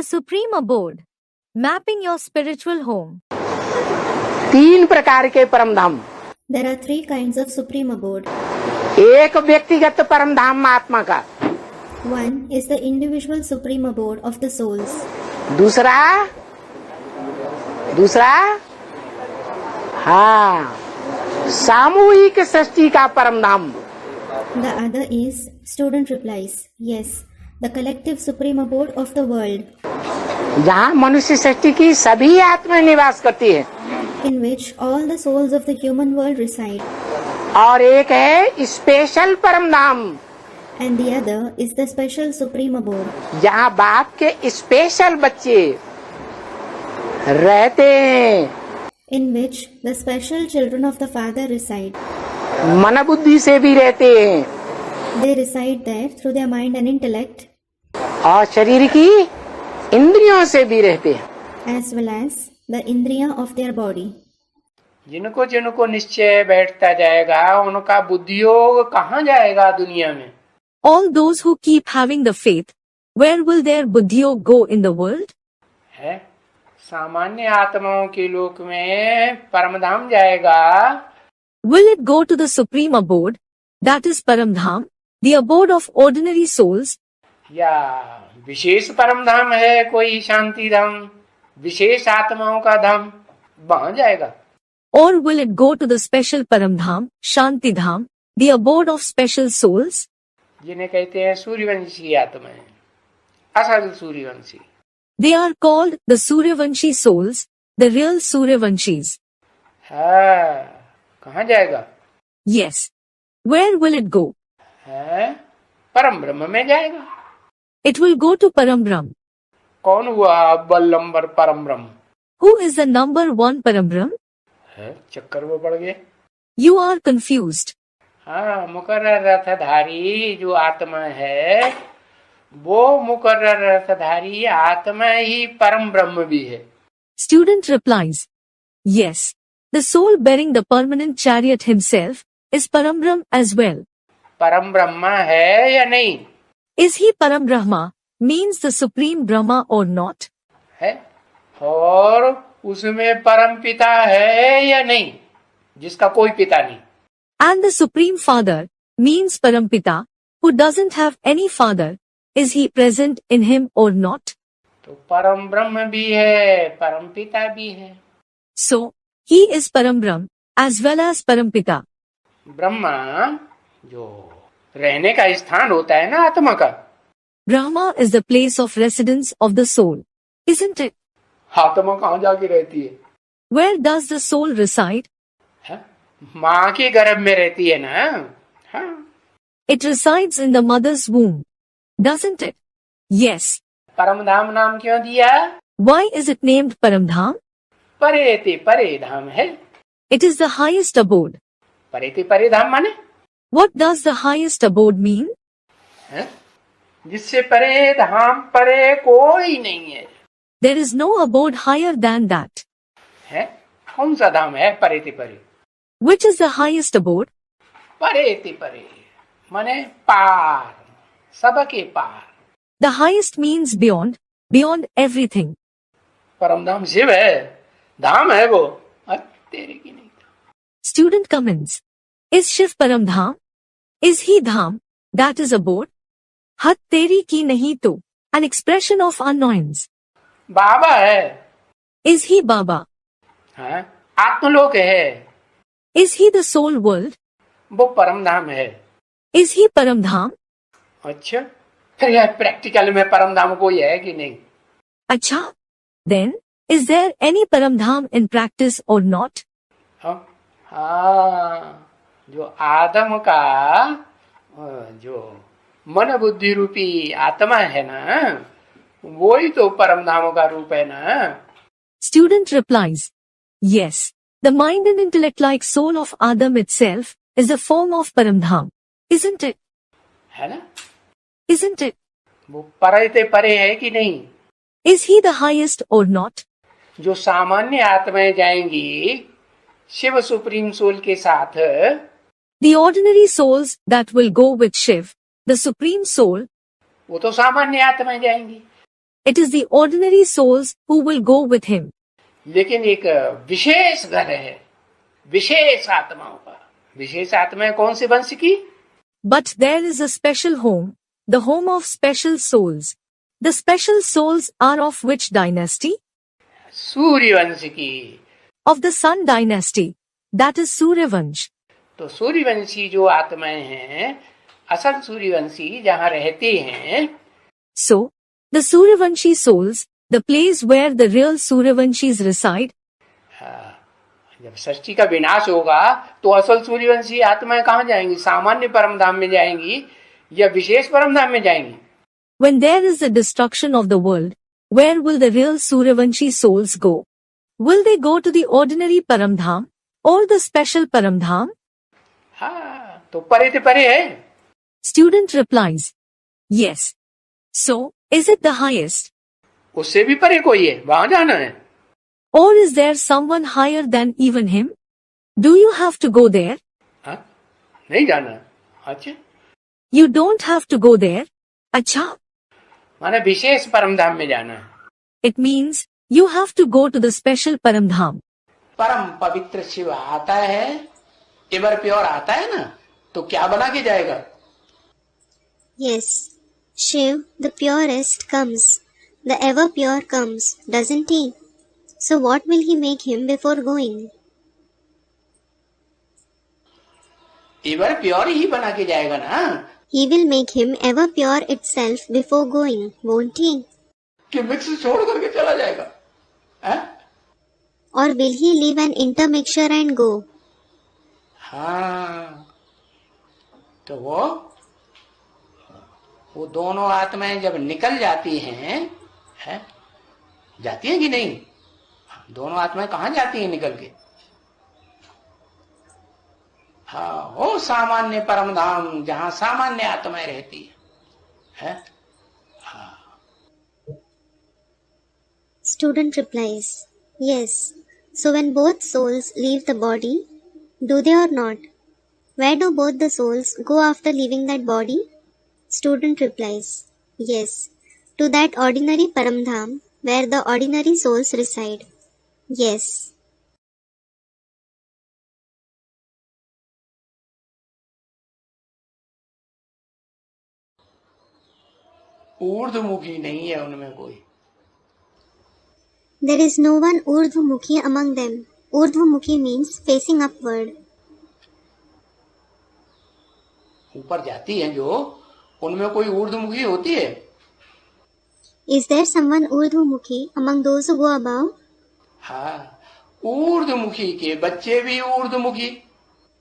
The Supreme Abode. Mapping your spiritual home. 3 प्रकार के परम धाम। There are 3 kinds of supreme abode. एक व्यक्तिगत परम धाम आत्मा का, One is the individual supreme abode of the souls. दूसरा हाँ सामूहिक सृष्टि का परम धाम। The other is, student replies, yes, the collective supreme abode of the world, जहाँ मनुष्य सृष्टि की सभी आत्माएं निवास करती है, in which all the souls of the human world reside. और एक है स्पेशल परम धाम, And the other is the special supreme abode, जहाँ बाप के स्पेशल बच्चे रहते हैं, in which the special children of the Father reside. मन बुद्धि से भी रहते हैं They reside there through their mind and intellect, और शरीर की इंद्रियों से भी रहते हैं। as well as the indriya of their body. जिनको जिनको निश्चय बैठता जाएगा उनका बुद्धियोग कहाँ जाएगा दुनिया में? All those who keep having the faith, where will their buddhyo go in the world? है सामान्य आत्माओं के लोक में परमधाम जाएगा, Will it go to the Supreme Abode, that is Paramdham, the abode of ordinary souls, या विशेष परमधाम है कोई शांति धाम, विशेष आत्माओं का धाम, वहां जाएगा? or will it go to the special Paramdham, Shantidham, the abode of special souls? जिन्हें कहते हैं सूर्यवंशी आत्माएं, असल Suryavanshi. They are called the Suryavanshi souls, the real Suryavanshis. हाँ, कहाँ जाएगा? Yes. Where will it go? है परम ब्रह्म में जाएगा। It will go to Parambrahm. कौन हुआ अव्वल नंबर परम ब्रह्म? Who is the number 1 Parambrahm? है चक्कर में पड़ गए। You are confused. हाँ, मुकर्रर रथधारी जो आत्मा है वो मुकर्रर रथधारी आत्मा ही परम ब्रह्म भी है। Student replies, yes, the soul bearing the permanent chariot himself is Parambrahm as well. परम ब्रह्म है या नहीं? Is he Parambrahma, means the Supreme Brahma or not? है और उसमें परम पिता है या नहीं, जिसका कोई पिता नहीं? And the Supreme Father, means Parampita, who doesn't have any father, is he present in him or not? तो परम ब्रह्म भी है, परम पिता भी है। So, he is Parambrahm as well as Parampita. Brahma जो रहने का स्थान होता है ना आत्मा का, Brahma is the place of residence of the soul, isn't it? आत्मा कहाँ जाके रहती है? Where does the soul reside? है? माँ के गर्भ में रहती है ना। हाँ, It resides in the mother's womb, doesn't it? Yes. परम धाम नाम क्यों दिया? Why is it named Paramdham? परे ते परे धाम है। It is the highest abode. परे ते परे धाम माने What does the highest abode mean? है? जिससे परे धाम परे कोई नहीं है। There is no abode higher than that. है? कौन सा धाम है परे ते परे? Which is the highest abode? परे ते परे माने पार, सबके पार। The highest means beyond, beyond everything. परम धाम शिव है, धाम है वो। तेरे की नहीं। Student comments. Is Shiv Paramdham? Is he Dham? That is abode? Hat teri ki nahi to. An expression of annoyance. बाबा है। Is he Baba? हाँ? आत्मलोक है, Is he the soul world? वो परम धाम है। Is he Paramdham? अच्छा, फिर यह practical में परम धाम कोई है कि नहीं? Acha? Then, is there any Paramdham in practice or not? हाँ, जो आदम का जो मन बुद्धि रूपी आत्मा है ना, वो ही तो परम धाम का रूप है ना। Student replies, yes, the mind and intellect like soul of Adam itself is a form of Paramdham, isn't it? है ना? Isn't it? वो परे ते परे है कि नहीं? Is he the highest or not? जो सामान्य आत्माएं जाएंगी शिव सुप्रीम सोल के साथ, The ordinary souls that will go with Shiv, the Supreme Soul, वो तो सामान्य आत्माएं जाएंगी। It is the ordinary souls who will go with him. लेकिन एक विशेष घर है विशेष आत्माओं का। विशेष आत्माएं कौन से वंश की? But there is a special home, the home of special souls. The special souls are of which dynasty? सूर्य वंश की। Of the Sun dynasty, that is Suryavansh. तो सूर्यवंशी जो आत्माएं हैं, असल सूर्यवंशी जहाँ रहती हैं, So, the Suryavanshi souls, the place where the real Suryavanshis reside, जब सृष्टि का विनाश होगा तो असल सूर्यवंशी आत्माएं कहाँ जाएंगी? सामान्य परम धाम में जाएंगी या विशेष परम धाम में जाएंगी? when there is the destruction of the world, where will the real Suryavanshi souls go? Will they go to the ordinary Paramdham or the special Paramdham? हाँ, तो परे से परे है। Student replies, yes. So, is it the highest? उससे भी परे कोई है, वहां जाना है। Or is there someone higher than even him? Do you have to go there? हाँ, नहीं जाना। अच्छा, You don't have to go there. Acha, माने विशेष परम धाम में जाना है। it means you have to go to the special Paramdham. परम पवित्र शिव आता है, एवर प्योर आता है ना, तो क्या बना के जाएगा? Yes, Shiv, the purest, comes. The ever pure comes, doesn't he? So what will he make him before going? Ever pure ही बना के जाएगा ना। He will make him ever pure itself before going, won't he? कि mix छोड़ करके चला जाएगा, है? Or will he leave an intermixture and go? हाँ, तो वो दोनों आत्माएं जब निकल जाती हैं, है? जाती हैं कि नहीं? दोनों आत्माएं कहाँ जाती हैं निकल के? हाँ, वो सामान्य परम धाम जहाँ सामान्य आत्माएं रहती है? हाँ। Student replies, yes. So when both souls leave the body, do they or not? Where do both the souls go after leaving that body? Student replies, yes. To that ordinary Paramdham where the ordinary souls reside. Yes. ऊर्ध्वमुखी नहीं है उनमें कोई। There is no one Urdhvamukhi among them. Urdhvamukhi means facing upward. ऊपर जाती हैं जो, उनमें कोई ऊर्ध्वमुखी होती है? Is there someone Urdhvamukhi among those who go above? हाँ, ऊर्ध्वमुखी के बच्चे भी ऊर्ध्वमुखी।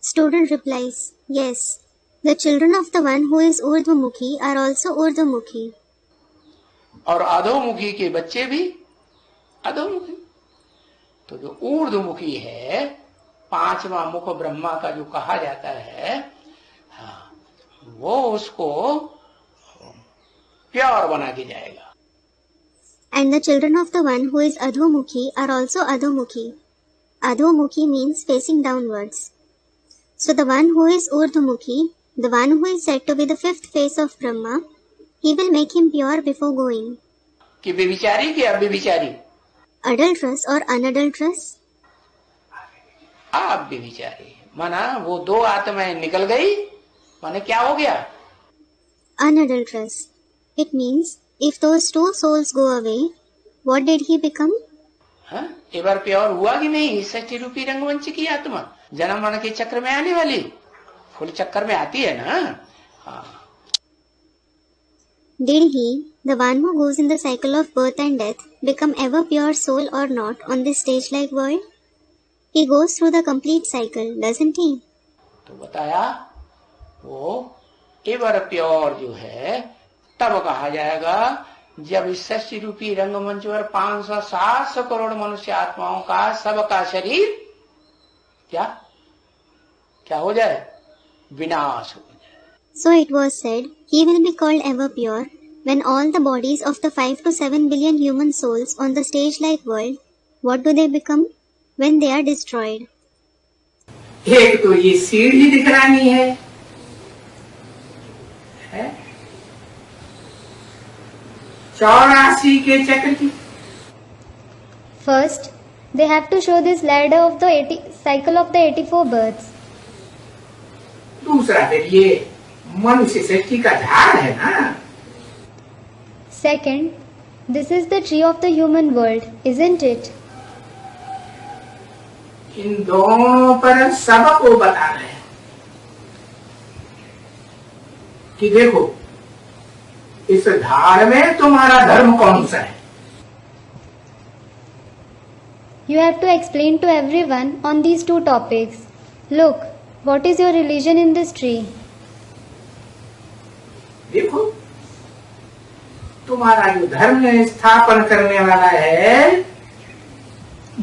Student replies, yes. The children of the one who is Urdhvamukhi are also Urdhvamukhi. और अधोमुखी के बच्चे भी अधोमुखी। तो जो ऊर्ध्वमुखी है, पांचवा मुख ब्रह्मा का जो कहा जाता है, हाँ, वो उसको प्योर बना के जाएगा। And the children of the one who is Adhomukhi are also Adhomukhi. Adhomukhi means facing downwards. So the one who is Urdhvamukhi, the one who is said to be the fifth face of Brahma, he will make him pure before going. कि व्यभिचारी कि अव्यभिचारी? Adulterous or unadulterous? अव्यभिचारी माना वो दो आत्माएं निकल गई, माने क्या हो गया? Unadulterous. It means if those two souls go away, what did he become? हाँ, एक बार प्योर हुआ कि नहीं? सच्ची रूपी रंगवंश की आत्मा जन्म मरण के चक्र में आने वाली, फुल चक्कर में आती है ना। हाँ। Did he, the one who goes in the cycle of birth and death, become ever pure soul or not on this stage-like world? He goes through the complete cycle, doesn't he? तो बताया वो ever pure जो है तब कहा जाएगा जब इस सृष्टि रूपी रंगमंच पर 500-700 करोड़ मनुष्य आत्माओं का सबका शरीर क्या क्या हो जाए? विनाश हो जाए। So it was said, he will be called ever pure when all the bodies of the 5 to 7 billion human souls on the stage-like world, what do they become? When they are destroyed. एक तो ये सीढ़ी दिखलानी है? 84 के चक्र की। First, they have to show this ladder of the cycle of the 84 births. दूसरा फिर ये मनुष्य सृष्टि का झाड़ है ना। Second, this is the tree of the human world, isn't it? इन दोनों पर सबको बता रहे हैं कि देखो इस झाड़ में तुम्हारा धर्म कौन सा है। You have to explain to everyone on these two topics. Look, what is your religion in this tree? देखो तुम्हारा जो धर्म स्थापन करने वाला है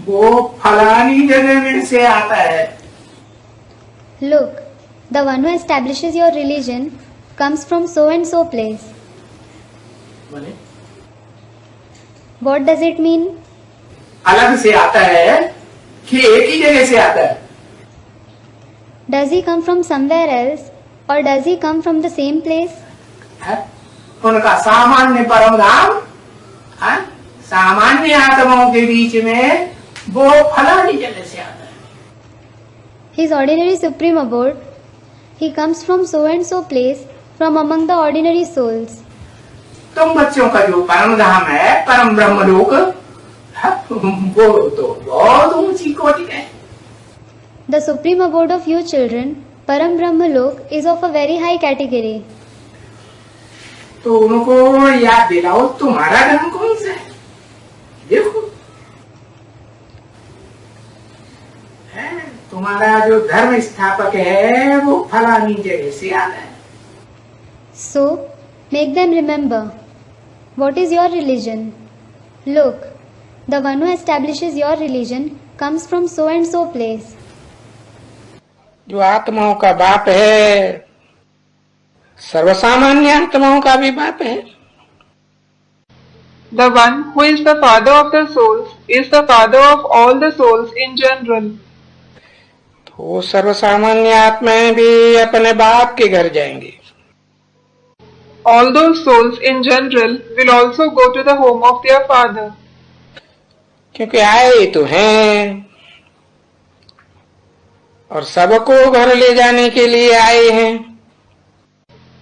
वो फलानी जगह में से आता है। Look, the one who establishes your religion comes from so and so place. बोले What does it mean? अलग से आता है कि एक ही जगह से आता है। Does he come from somewhere else or does he come from the same place? है? उनका सामान्य परम धाम है? सामान्य आत्माओं के बीच में वो फलानी जगह से आता है। His ordinary supreme abode, he comes from so and so place from among the ordinary souls. तुम बच्चों का जो परम धाम है परम ब्रह्म लोक वो तो बहुत ऊंची कोटि है। The supreme abode of you children, Param Brahma Lok, is of a very high category. तो उनको याद दिलाओ तुम्हारा धर्म कौन सा है। देखो है तुम्हारा जो धर्म स्थापक है वो फलानी जगह से आता है। So, make them remember. What is your religion? Look, the one who establishes your religion comes from so and so place. जो आत्माओं का बाप है सर्वसामान्य आत्माओं का भी बाप है। The one who is the father of the souls is the father of all the souls in general. तो सर्वसामान्य आत्माएं भी अपने बाप के घर जाएंगे। All those souls in general will also go to the home of their father. क्योंकि आए तो हैं और सबको घर ले जाने के लिए आए हैं।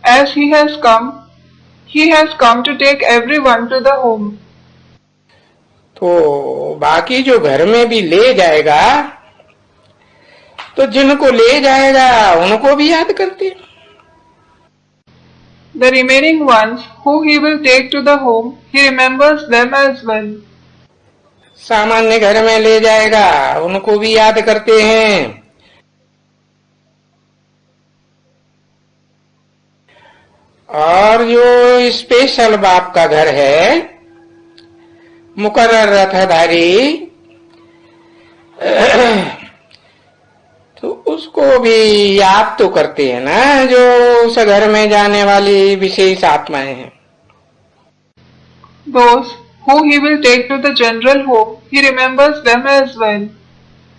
As he has come to take everyone to the home. तो बाकी जो घर में भी ले जाएगा तो जिनको ले जाएगा उनको भी याद करते हैं। The remaining ones who he will take to the home, he remembers them as well. सामान्य घर में ले जाएगा उनको भी याद करते हैं। और जो स्पेशल बाप का घर है मुकर्रर रथधारी तो उसको भी याद तो करते हैं ना जो उस घर में जाने वाली विशेष आत्माएं हैं। Those who he will take to the general home, he remembers them as well.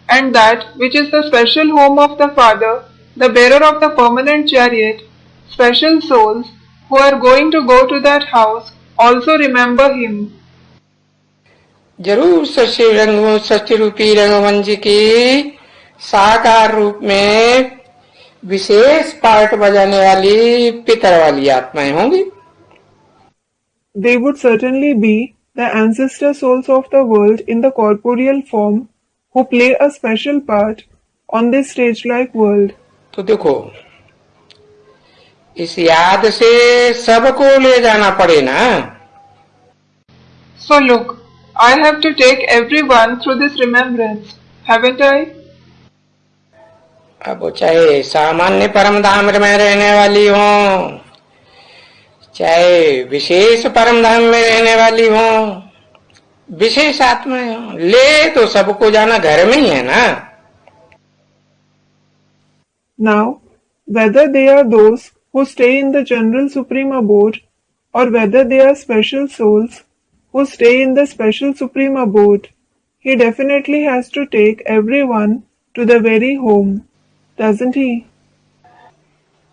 And that which is the special home of the Father, the bearer of the permanent chariot, special souls who are going to go to that house also remember him. जरूर षष्ठी रूपी रंगमंच की साकार रूप में विशेष part बजाने वाली पितर वाली आत्माएं होंगी। They would certainly be the ancestor souls of the world in the corporeal form who play a special part on this stage-like world. तो देखो इस याद से सबको ले जाना पड़े ना। So look, I have to take everyone through this remembrance, haven't I? अब वो चाहे सामान्य परम धाम में रहने वाली हो चाहे विशेष परम धाम में रहने वाली हो विशेष आत्माएं हो ले तो सबको जाना घर में ही है ना। Now, whether they are those who stay in the general supreme abode or whether they are special souls who stay in the special supreme abode, he definitely has to take everyone to the very home, doesn't he?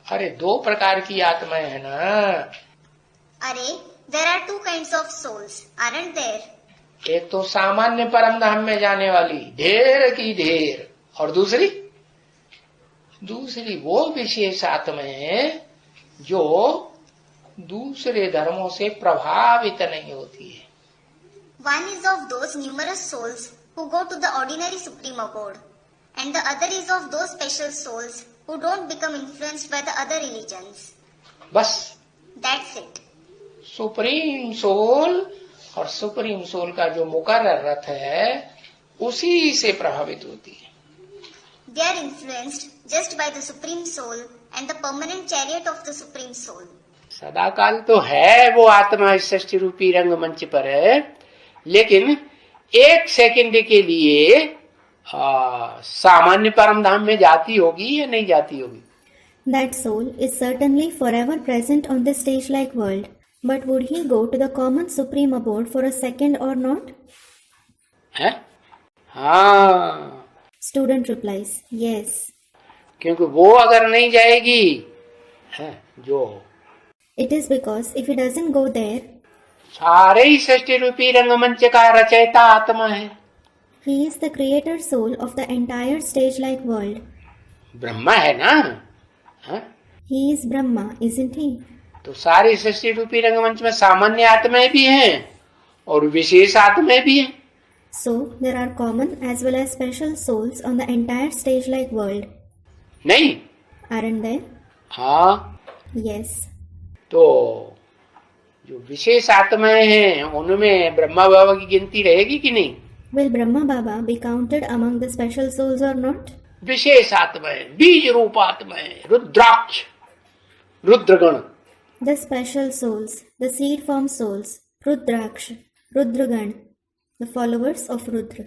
अरे दो प्रकार की आत्माएं है ना। अरे There are two kinds of souls, aren't there? एक तो सामान्य परम धाम में जाने वाली ढेर की ढेर, और दूसरी वो विशेष आत्माएं जो दूसरे धर्मों से प्रभावित नहीं होती है। One is of those numerous souls who go to the ordinary supreme abode, and the other is of those special souls who don't become influenced by the other religions. बस That's it. सुप्रीम सोल और supreme soul का जो मुकर्रर रथ है उसी से प्रभावित होती है। They are influenced just by the supreme soul and the permanent chariot of the supreme soul. सदाकाल तो है वो आत्मा इस सृष्टि रूपी रंगमंच पर है, लेकिन एक सेकंड के लिए सामान्य परम धाम में जाती होगी या नहीं जाती होगी। That soul is certainly forever present on this stage-like world, but would he go to the common supreme abode for a second or not? है? हाँ, Student replies, yes. क्योंकि वो अगर नहीं जाएगी है जो It is because if he doesn't go there, सारे ही सृष्टि रूपी रंगमंच का रचयिता आत्मा है। he is the creator soul of the entire stage-like world. Brahma है ना, है? He is Brahma, isn't he? तो सारी सृष्टि रूपी रंगमंच में सामान्य आत्माएं भी हैं और विशेष आत्माएं भी हैं। So, there are common as well as special souls on the entire stage-like world, नहीं? aren't there? हाँ, Yes. तो जो विशेष आत्माएं हैं उनमें ब्रह्मा बाबा की गिनती रहेगी कि नहीं? Will Brahma Baba be counted among the special souls or not? विशेष आत्माएं, बीज रूप आत्माएं, रुद्राक्ष, Rudragana, The special souls, the seed form souls, Rudraksh, Rudragan, the followers of Rudra.